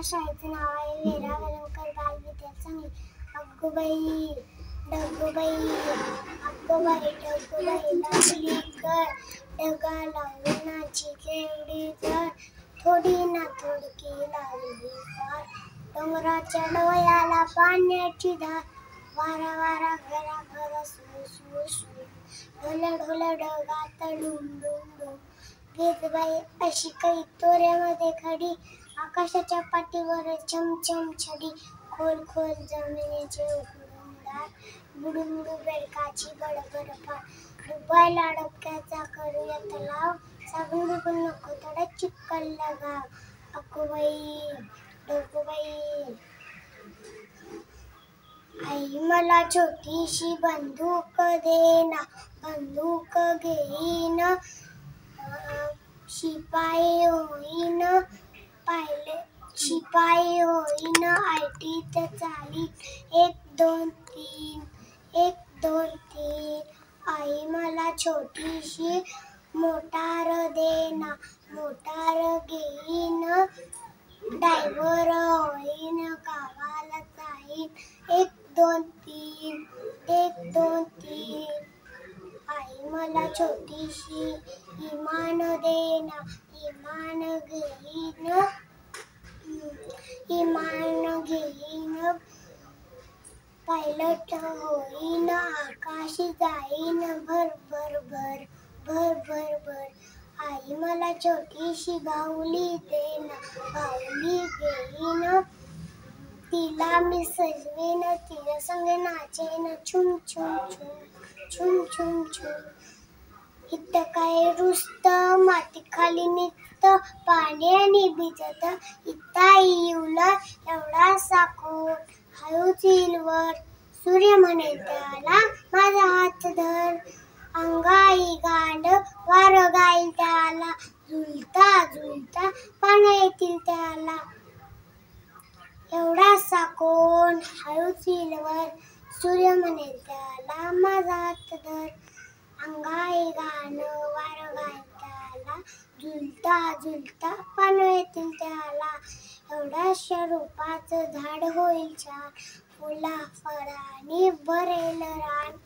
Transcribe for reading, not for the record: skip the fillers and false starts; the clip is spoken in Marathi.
शाळेचं नाव आहे वीरा वलंकर बाल विद्या चांगली. अगोबाई डगोबाई अगोबाई डगोबाई लागली कर डगा लावून नाचीचे एवढी जर थोडी ना थोडकी लागली फार. डोंगराच्या डोळ्याला पाण्याची धार वारा वारा घरा घरा सुळ सुळ सुळ ढोल ढोल ढगात डुम डुम डुम. वीजबाई अशी काही तोऱ्यामध्ये खडी आकाशाच्या पाठीवर छमछम छडी. खोल खोल जमिनीचे उघडून दार बुडुंबुडू बेडकाची बडबड फार. डुबायला डोक्याचा करूया तलाव सांगून बिगून नको थोडा चिखल लगाव. अगोबाई डगोबाई आई मला छोटीशी बंदूक देना बंदूक घेईन शिपाई होईन शिपाई होईन आयटीत चालीन 1 2 3 1 2 3. आई मला छोटीशी मोटार देना मोटार घेईन ड्रायव्हर होईन गावाला जाईन 1 2 3 1 2 3. आई मला छोटीशी इमान देना इमान घेईन पायलट होईन आकाशी जाईन भर भर भर भर भर भर. आई मला छोटीशी बाहुली देना बाहुली घेईन तिला मी सजवीन तिच्या संग नाचेन छुम छुम छुम छुम छुम छुम. इथं काय रुसत माती खाली निघत पाण्याने भिजत इथं येऊन एवढासा कोण हळूच येईल वर सूर्य म्हणेल त्याला माझा हात धर. अंगाई गांड वार गाईल त्याला झुलता झुलता पानं येतील त्याला. एवढासा कोण हळूच येईल वर सूर्य म्हणेल त्याला माझा हात धर. अंगाई गाणं वार गाईल त्याला झुलता झुलता पानं येतील त्याला. एवढ्याशा रोपाचं झाड होईल छान फुला फळांनी भरेल रान.